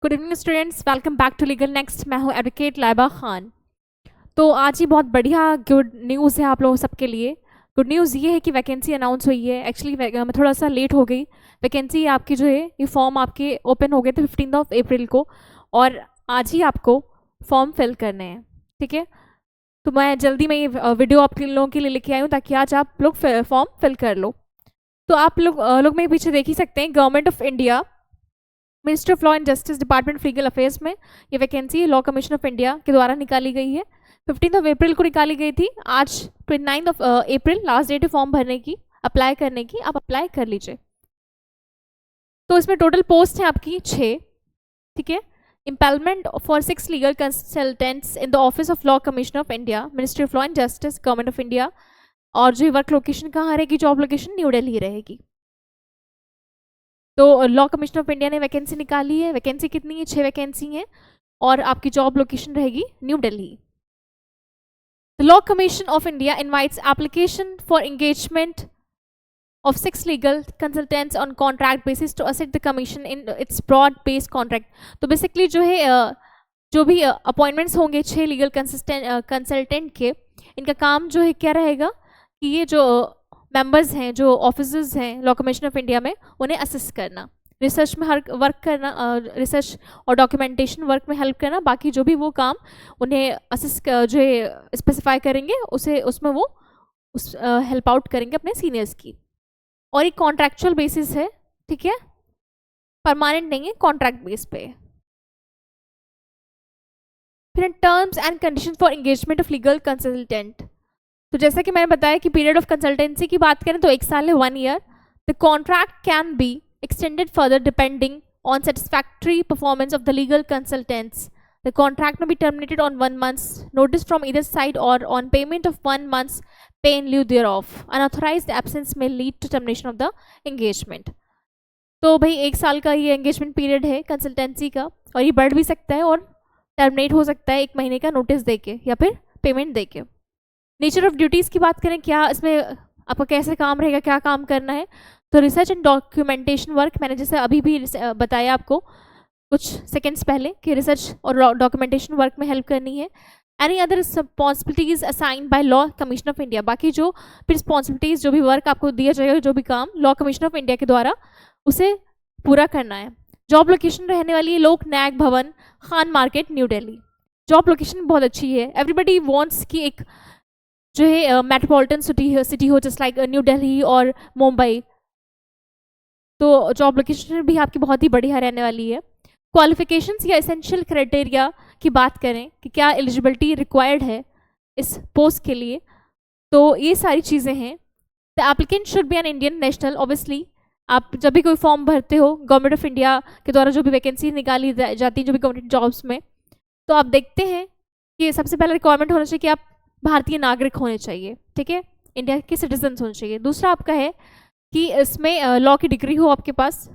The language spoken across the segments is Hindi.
Good evening students, welcome back to legal next. मैं हूं एडवोकेट लाइबा खान। तो आज ही बहुत बढ़िया गुड न्यूज़ है आप लोगों सबके लिए। गुड न्यूज़ ये है कि वैकेंसी अनाउंस हुई है। एक्चुअली मैं थोड़ा सा लेट हो गई। वैकेंसी आपकी जो है ये फॉर्म आपके ओपन हो गए थे 15 अप्रैल को, और आज ही आपको फॉर्म फिल करने हैं। ठीक है, तो मैं जल्दी में ये वीडियो आप लोगों के लिए लेके आई हूँ ताकि आज आप लोग फॉर्म फिल कर लो। तो आप लोग मेरे पीछे देख ही सकते हैं, government of India, ministry of law and justice, department of legal affairs में ये vacancy law commission of India के द्वारा निकाली गई है। 15 अप्रैल को निकाली गई थी। आज 29 अप्रैल लास्ट डेट है फॉर्म भरने की, अप्लाई करने की। आप अप्लाई कर लीजिए। तो इसमें टोटल पोस्ट है आपकी 6। ठीक है, empanelment for 6 legal consultants in the office of law commission of India, ministry of law and justice, government of India. और जो वर्क लोकेशन कहाँ रहेगी, जॉब लोकेशन न्यू दिल्ली रहेगी। तो लॉ कमीशन ऑफ इंडिया ने वैकेंसी निकाली है। वैकेंसी कितनी है? 6 वैकेंसी हैं, और आपकी जॉब लोकेशन रहेगी new Delhi. The Law Commission of India invites application for engagement of 6 legal consultants on contract basis to assist the commission in its broad-based contract. तो बेसिकली जो है जो भी अपॉइंटमेंट्स होंगे 6 लीगल कंसल्टेंट के, इनका काम जो है क्या रहेगा कि ये जो मेंबर्स हैं, जो ऑफिसर्स हैं लॉ कमीशन ऑफ इंडिया में, उन्हें असिस्ट करना, रिसर्च में हर वर्क करना, रिसर्च और डॉक्यूमेंटेशन वर्क में हेल्प करना। बाकी जो भी वो काम उन्हें असिस्ट जो है स्पेसिफाई करेंगे, उसे उसमें वो हेल्प आउट करेंगे अपने सीनियर्स की। और एक कॉन्ट्रैक्चुअल बेसिस है। ठीक है, परमानेंट नहीं है, कॉन्ट्रैक्ट बेस पे। फिर terms and condition for engagement of legal consultant. तो जैसा कि मैंने बताया कि पीरियड ऑफ कंसल्टेंसी की बात करें तो 1 साल है, 1 year. The contract can be extended further depending on satisfactory performance of the legal consultants. The contract may be terminated on 1 month's notice from either side or on payment of 1 month's pay in lieu thereof. Unauthorized absence may lead to termination of the engagement. तो भाई 1 साल का ये एंगेजमेंट पीरियड है कंसल्टेंसी का, और ये बढ़ भी सकता है और टर्मिनेट हो सकता है 1 महीने का नोटिस देके या फिर पेमेंट देके। नेचर ऑफ ड्यूटीज़ की बात करें, क्या इसमें आपका कैसे काम रहेगा, क्या काम करना है, तो रिसर्च एंड डॉक्यूमेंटेशन वर्क, मैंने जैसे अभी भी बताया आपको कुछ सेकेंड्स पहले कि रिसर्च और डॉक्यूमेंटेशन वर्क में हेल्प करनी है। Any other responsibilities assigned by law commission of India, बाकी जो रिस्पॉन्सिबिलिटीज, जो भी वर्क आपको दिया जाएगा, जो भी काम लॉ कमीशन ऑफ इंडिया के द्वारा, उसे पूरा करना है। जॉब लोकेशन रहने वाली है लोक नायक भवन, Khan market, new Delhi. Job location बहुत अच्छी है। एवरीबडी वॉन्ट्स की एक जो है मेट्रोपॉलिटन सिटी हो, जस्ट लाइक न्यू दिल्ली और मुंबई। तो जॉब लोकेशन भी आपकी बहुत ही बढ़िया रहने वाली है। क्वालिफिकेशंस या एसेंशियल क्राइटेरिया की बात करें कि क्या एलिजिबिलिटी रिक्वायर्ड है इस पोस्ट के लिए, तो ये सारी चीज़ें हैं। The applicant should be an Indian national. Obviously आप जब भी कोई फॉर्म भरते हो गवर्नमेंट ऑफ इंडिया के द्वारा, जो भी वैकेंसी निकाली जाती है जो भी गवर्नमेंट जॉब्स में, तो आप देखते हैं कि सबसे पहला रिक्वायरमेंट होना चाहिए कि आप भारतीय नागरिक होने चाहिए। ठीक है, इंडिया के सिटीजन होने चाहिए। दूसरा आपका है कि इसमें लॉ की डिग्री हो आपके पास,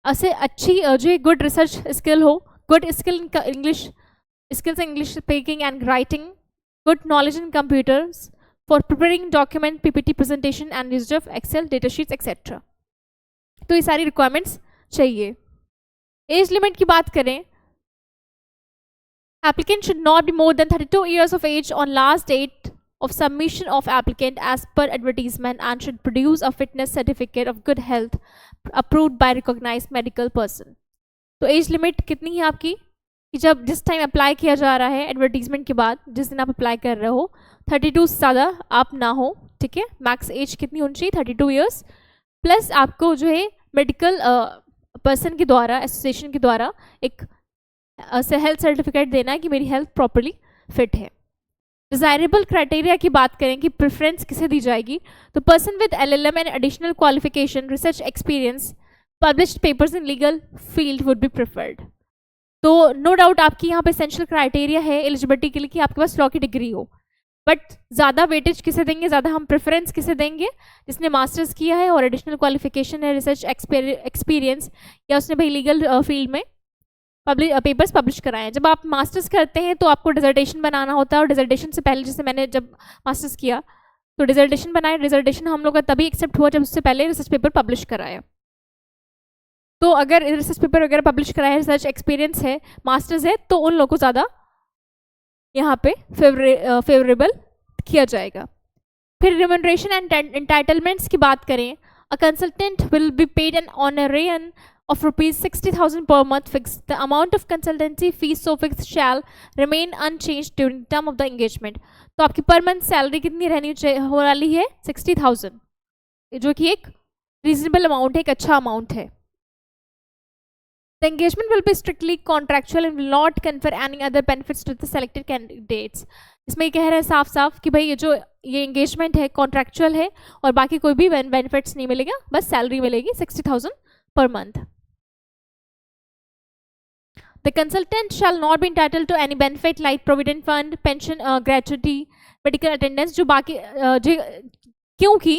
ऐसे अच्छी जो गुड रिसर्च स्किल हो, good skill in English, skills in English speaking and writing, good knowledge in computers for preparing document, PPT presentation and use of Excel, data sheets etcetera. तो ये सारी रिक्वायरमेंट्स चाहिए। एज लिमिट की बात करें, applicant should not be more than 32 years of age on last date of submission of applicant as per advertisement, and should produce a fitness certificate of good health approved by recognized medical person. तो एज लिमिट कितनी है आपकी कि जब जिस टाइम अप्लाई किया जा रहा है एडवर्टीजमेंट के बाद, जिस दिन आप अप्लाई कर रहे हो, 32 से ज़्यादा आप ना हो। ठीक है, मैक्स एज कितनी होनी चाहिए? 32 ईयर्स, प्लस आपको जो है मेडिकल पर्सन के द्वारा, एसोसिएशन के द्वारा एक हेल्थ सर्टिफिकेट देना है कि मेरी हेल्थ प्रॉपर्ली फिट है। डिज़ायरेबल क्राइटेरिया की बात करें कि प्रेफरेंस किसे दी जाएगी, तो person with LLM and additional qualification, research experience, published papers in legal field would be preferred. तो नो डाउट आपकी यहाँ पे एसेंशियल क्राइटेरिया है एलिजिबिलिटी के लिए कि आपके पास लॉ की डिग्री हो, बट ज़्यादा वेटेज किसे देंगे, ज़्यादा हम प्रेफरेंस किसे देंगे? जिसने मास्टर्स किया है और एडिशनल क्वालिफिकेशन है, रिसर्च एक्सपीरियंस, या उसने भाई लीगल फील्ड में पेपर्स पब्लिश कराएं। जब आप मास्टर्स करते हैं तो आपको डिजर्टेशन बनाना होता है, और डिजर्टेशन से पहले, जैसे मैंने जब मास्टर्स किया तो डिजर्टेशन बनाए। डिजर्टेशन हम लोग का तभी एक्सेप्ट हुआ जब उससे पहले रिसर्च पेपर पब्लिश कराया। तो अगर रिसर्च पेपर वगैरह पब्लिश करा है, रिसर्च एक्सपीरियंस है, मास्टर्स है, तो उन लोगों को ज़्यादा यहाँ पे फेवरेबल किया जाएगा। फिर रिम्यूनरेशन एंड एंटाइटलमेंट्स की बात करें, a consultant will be paid an honorarium of rupees 60,000 per month fixed. The amount of consultancy fees so fixed shall remain unchanged during the term of the engagement. तो आपकी पर मंथ सैलरी कितनी रहनी हो वाली है? 60,000, जो कि एक रीजनेबल अमाउंट है, एक अच्छा अमाउंट है। The engagement will be strictly contractual and will not confer any other benefits to the selected candidates. इसमें कह रहे हैं साफ साफ कि भाई ये एंगेजमेंट है कॉन्ट्रैक्चुअल है और बाकी कोई भी बेनिफिट्स नहीं मिलेगा, बस सैलरी मिलेगी 60,000 per month. The consultant shall not be entitled to any benefit like provident fund, pension, gratuity, medical attendance, जो बाकी क्योंकि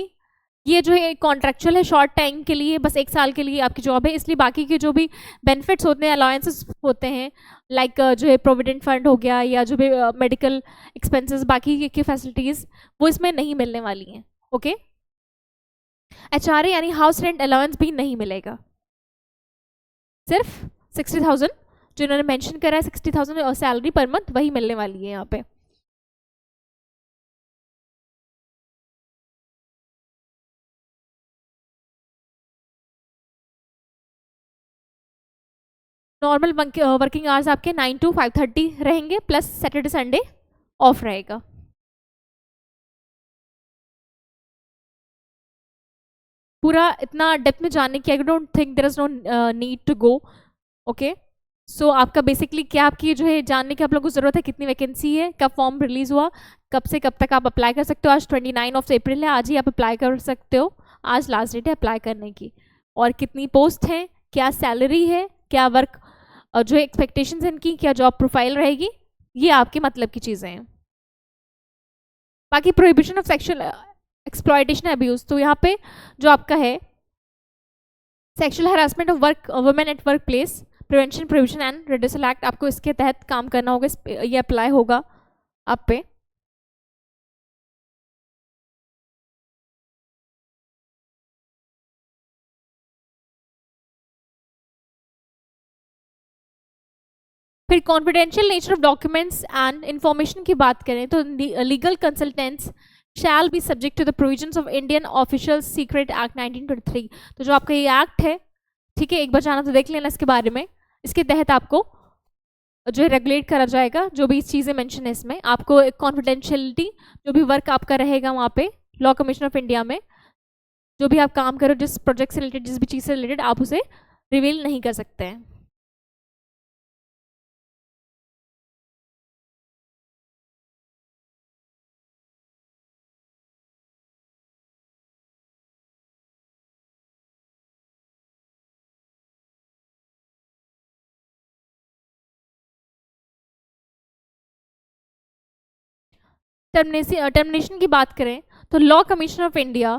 ये जो है कॉन्ट्रैक्चुअल है, शॉर्ट टाइम के लिए, बस 1 साल के लिए आपकी जॉब है, इसलिए बाकी के जो भी बेनिफिट्स होते हैं, अलाउंसेस होते हैं, लाइक जो है प्रोविडेंट फंड हो गया या जो भी मेडिकल एक्सपेंसेस, बाकी की फैसिलिटीज़ वो इसमें नहीं मिलने वाली हैं। ओके, HRA यानी हाउस रेंट अलाउंस भी नहीं मिलेगा, सिर्फ 60,000 जो इन्होंने मेंशन करा है, 60,000 सैलरी पर मंथ वही मिलने वाली है यहाँ पे। नॉर्मल वर्किंग आवर्स आपके 9 to 5:30 रहेंगे, प्लस सैटरडे संडे ऑफ रहेगा। पूरा इतना डेप्थ में जानने की I don't think there is no need to go. Okay, so आपका बेसिकली क्या आपकी जो है जानने की आप लोगों को ज़रूरत है, कितनी वैकेंसी है, कब फॉर्म रिलीज़ हुआ, कब से कब तक आप अप्लाई कर सकते हो। आज 29 अप्रैल है, आज ही आप अप्लाई कर सकते हो, आज लास्ट डेट है अप्लाई करने की। और कितनी पोस्ट हैं, क्या सैलरी है, क्या वर्क जो है एक्सपेक्टेशंस हैं इनकी, क्या जॉब प्रोफाइल रहेगी, ये आपके मतलब की चीज़ें हैं। बाकी prohibition of sexual exploitation abuse, तो यहाँ पे जो आपका है sexual harassment of work women at workplace prevention prohibition and redressal act, आपको इसके तहत काम करना होगा, ये अप्लाई होगा आप पे। फिर confidential nature of documents and information की बात करें तो legal consultants shall be subject to the provisions of Indian official secret act 1923। तो जो आपका ये एक्ट है, ठीक है, एक बार जाना तो देख लेना इसके बारे में, इसके तहत आपको जो है रेगुलेट करा जाएगा, जो भी चीज़ें मेंशन है इसमें, आपको कॉन्फिडेंशियलिटी जो भी वर्क आपका रहेगा वहाँ पे लॉ कमीशन ऑफ इंडिया में, जो भी आप काम करो, जिस प्रोजेक्ट से रिलेटेड, जिस भी चीज़ से रिलेटेड, आप उसे रिवील नहीं कर सकते हैं। टर्मिनेशन की बात करें तो law commission of India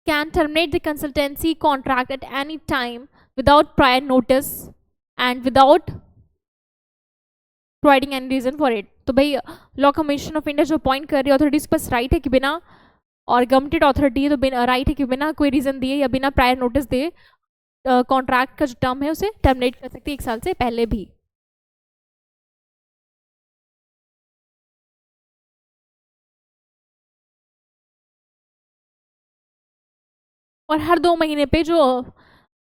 can terminate the consultancy contract at any time without prior notice and without providing any reason for it. तो भाई लॉ कमीशन ऑफ इंडिया जो अपॉइंट कर रही है अथॉरिटीज के पास राइट है कि बिना, और गवर्नमेंट अथॉरिटी है तो राइट है कि बिना कोई रीजन दिए या बिना प्रायर नोटिस दिए कॉन्ट्रैक्ट का जो टर्म है उसे टर्मिनेट कर सकती है 1 साल से पहले भी। और हर 2 महीने पे जो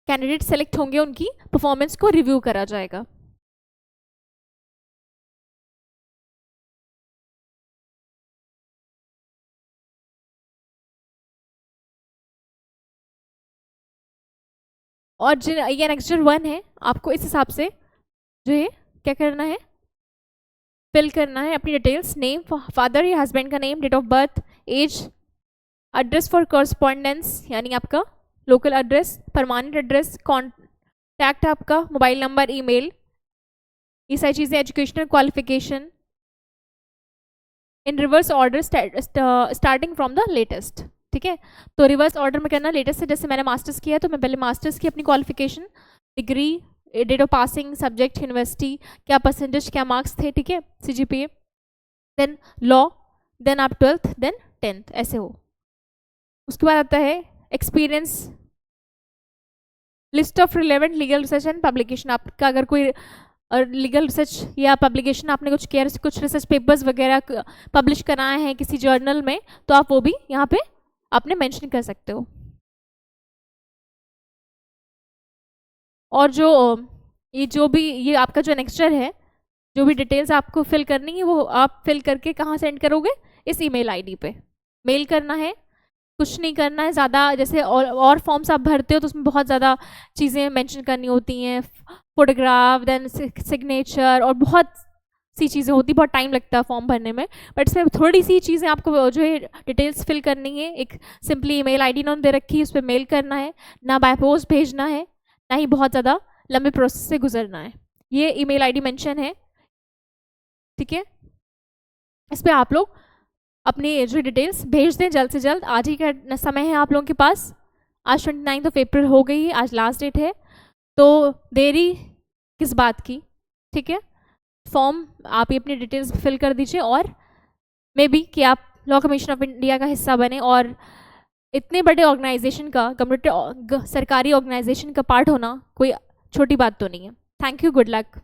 कैंडिडेट सेलेक्ट होंगे उनकी परफॉर्मेंस को रिव्यू करा जाएगा। और ये नेक्स्ट 1 है, आपको इस हिसाब से जो है क्या करना है, फिल करना है अपनी डिटेल्स, नेम फादर या हस्बैंड का name, date of birth, age, address for correspondence यानी आपका local address, permanent address, contact आपका मोबाइल नंबर, ईमेल, ये सारी चीज़ें, educational qualification in reverse order starting from the latest. ठीक है, तो रिवर्स ऑर्डर में करना लेटेस्ट से, जैसे मैंने मास्टर्स किया तो मैं पहले मास्टर्स की अपनी qualification, degree, date of passing, subject, university, क्या परसेंटेज, क्या मार्क्स थे, ठीक है, CGPA, देन लॉ, देन आप 12th, देन 10th, ऐसे हो। उसके बाद आता है experience list of relevant legal research and publication, आपका अगर कोई लीगल रिसर्च या पब्लिकेशन आपने कुछ किया, कुछ रिसर्च पेपर्स वगैरह पब्लिश कराए हैं किसी जर्नल में, तो आप वो भी यहाँ पे आपने मेंशन कर सकते हो। और ये आपका जो नेक्स्टर है, जो भी डिटेल्स आपको फिल करनी है वो आप फिल करके कहाँ सेंड करोगे, इस ईमेल आईडी पे मेल करना है, कुछ नहीं करना है ज़्यादा। जैसे और फॉर्म्स आप भरते हो तो उसमें बहुत ज़्यादा चीज़ें मेंशन करनी होती हैं, फोटोग्राफ, देन सिग्नेचर और बहुत सी चीज़ें होती, बहुत टाइम लगता है फॉर्म भरने में। बट इसमें थोड़ी सी चीज़ें आपको जो है डिटेल्स फिल करनी है, एक सिंपली ईमेल आईडी इन्होंने दे रखी है, उस पर मेल करना है, ना बाय पोस्ट भेजना है, ना ही बहुत ज़्यादा लंबे प्रोसेस से गुजरना है। ये ईमेल आईडी मेंशन है, ठीक है। इस पर आप लोग अपनी जो डिटेल्स भेज दें जल्द से जल्द। आज ही का समय है आप लोगों के पास, आज 29 अप्रैल हो गई है, आज लास्ट डेट है, तो देरी किस बात की, ठीक है। फॉर्म आप ही अपनी डिटेल्स फिल कर दीजिए, और मे बी कि आप लॉ कमीशन ऑफ इंडिया का हिस्सा बने, और इतने बड़े ऑर्गेनाइजेशन का, सरकारी ऑर्गेनाइजेशन का पार्ट होना कोई छोटी बात तो नहीं है। Thank you, good luck.